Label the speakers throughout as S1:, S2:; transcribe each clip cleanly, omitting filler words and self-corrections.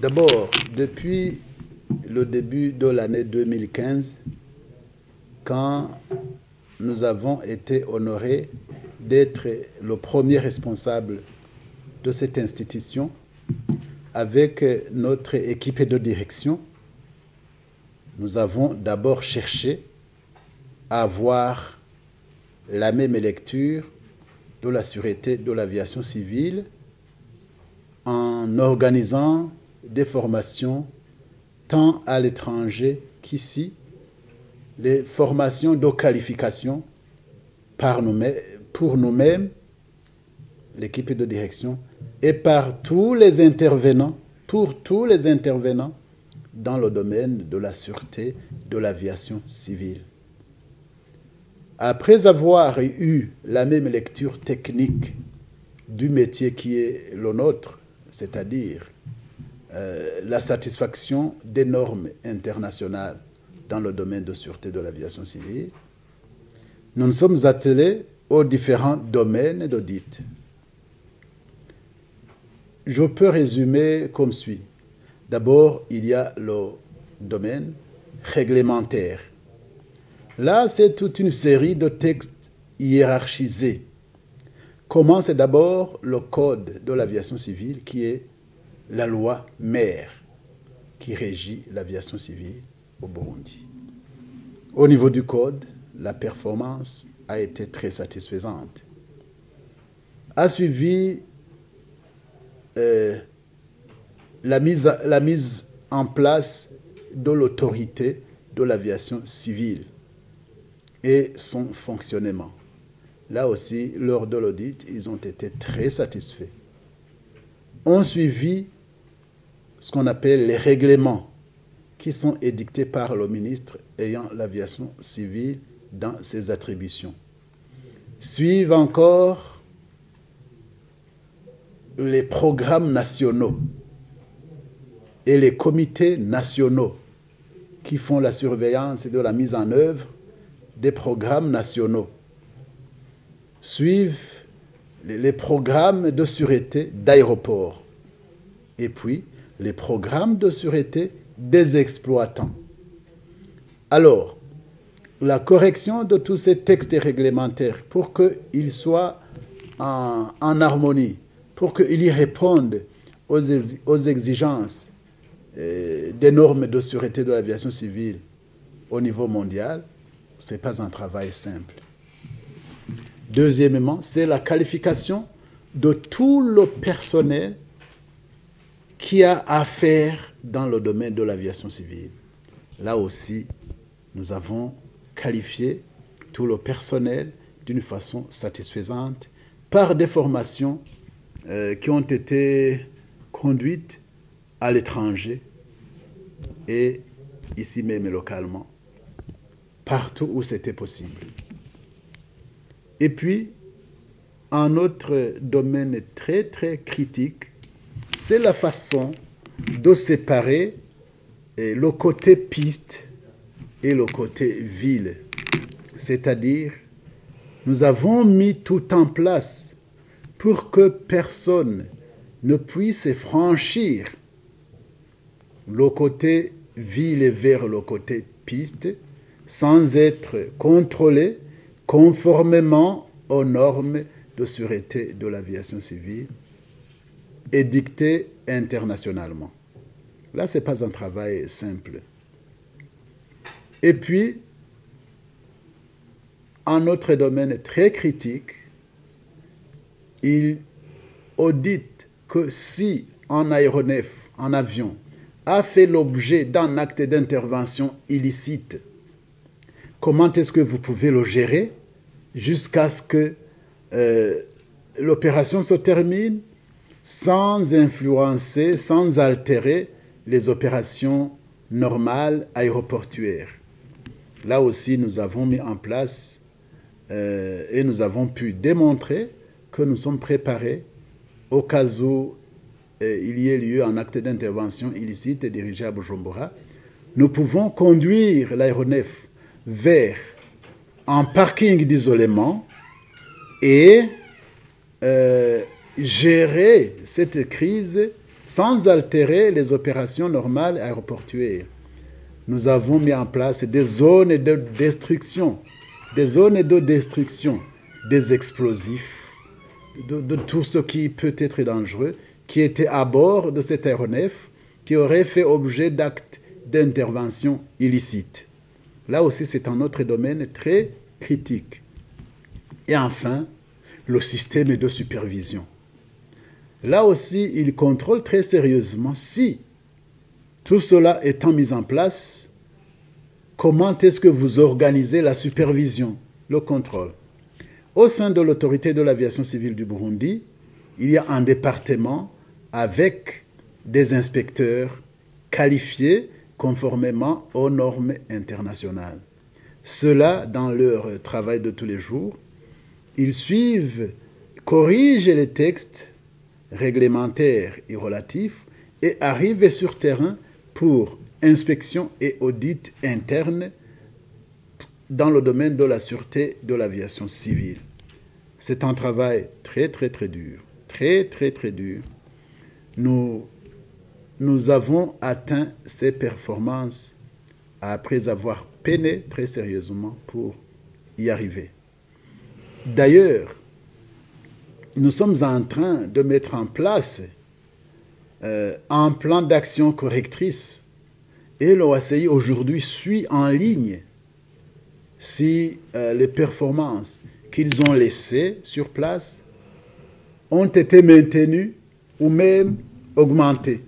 S1: D'abord, depuis le début de l'année 2015, quand nous avons été honorés d'être le premier responsable de cette institution, avec notre équipe de direction, nous avons d'abord cherché à avoir la même lecture de la sûreté de l'aviation civile en organisant des formations tant à l'étranger qu'ici, les formations de qualification pour nous-mêmes, l'équipe de direction, et par tous les intervenants, pour tous les intervenants dans le domaine de la sûreté de l'aviation civile. Après avoir eu la même lecture technique du métier qui est le nôtre, c'est-à-dire la satisfaction des normes internationales dans le domaine de sûreté de l'aviation civile, nous nous sommes attelés aux différents domaines d'audit. Je peux résumer comme suit. D'abord, il y a le domaine réglementaire. Là, c'est toute une série de textes hiérarchisés. Commence d'abord le Code de l'aviation civile, qui est la loi mère qui régit l'aviation civile au Burundi. Au niveau du Code, la performance a été très satisfaisante. A suivi la mise en place de l'autorité de l'aviation civile et son fonctionnement. Là aussi, lors de l'audit, ils ont été très satisfaits. On suivi ce qu'on appelle les règlements qui sont édictés par le ministre ayant l'aviation civile dans ses attributions. Suivent encore les programmes nationaux et les comités nationaux qui font la surveillance et de la mise en œuvre des programmes nationaux. Suivent les programmes de sûreté d'aéroports et puis les programmes de sûreté des exploitants. Alors, la correction de tous ces textes réglementaires pour qu'ils soient en harmonie, pour qu'ils y répondent aux exigences des normes de sûreté de l'aviation civile au niveau mondial, ce n'est pas un travail simple. Deuxièmement, c'est la qualification de tout le personnel qui a affaire dans le domaine de l'aviation civile. Là aussi, nous avons qualifié tout le personnel d'une façon satisfaisante par des formations qui ont été conduites à l'étranger et ici même localement, partout où c'était possible. Et puis, un autre domaine très très critique, c'est la façon de séparer le côté piste et le côté ville. C'est-à-dire, nous avons mis tout en place pour que personne ne puisse franchir le côté ville vers le côté piste sans être contrôlé conformément aux normes de sûreté de l'aviation civile édictées internationalement. Là, ce n'est pas un travail simple. Et puis, un autre domaine très critique, il audite que si un aéronef, un avion, a fait l'objet d'un acte d'intervention illicite, comment est-ce que vous pouvez le gérer jusqu'à ce que l'opération se termine sans influencer, sans altérer les opérations normales aéroportuaires. Là aussi, nous avons mis en place et nous avons pu démontrer que nous sommes préparés au cas où il y ait lieu un acte d'intervention illicite dirigé à Bujumbura. Nous pouvons conduire l'aéronef vers un parking d'isolement et gérer cette crise sans altérer les opérations normales aéroportuaires. Nous avons mis en place des zones de destruction, des explosifs, de tout ce qui peut être dangereux, qui étaient à bord de cet aéronef, qui auraient fait objet d'actes d'intervention illicite. Là aussi, c'est un autre domaine très critique. Et enfin, le système de supervision. Là aussi, il contrôle très sérieusement si tout cela étant mis en place, comment est-ce que vous organisez la supervision, le contrôle. Au sein de l'autorité de l'aviation civile du Burundi, il y a un département avec des inspecteurs qualifiés conformément aux normes internationales. Ceux-là, dans leur travail de tous les jours, ils suivent, corrigent les textes réglementaires et relatifs et arrivent sur terrain pour inspection et audit interne dans le domaine de la sûreté de l'aviation civile. C'est un travail très dur, très dur. Nous avons atteint ces performances après avoir peiné très sérieusement pour y arriver. D'ailleurs, nous sommes en train de mettre en place un plan d'action correctrice et l'OACI aujourd'hui suit en ligne si les performances qu'ils ont laissées sur place ont été maintenues ou même augmentées.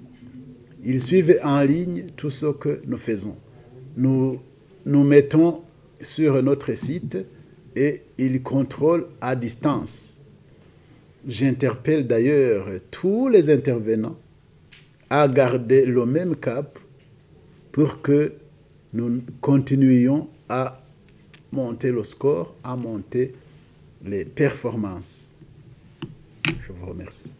S1: Ils suivent en ligne tout ce que nous faisons. Nous mettons sur notre site et ils contrôlent à distance. J'interpelle d'ailleurs tous les intervenants à garder le même cap pour que nous continuions à monter le score, à monter les performances. Je vous remercie.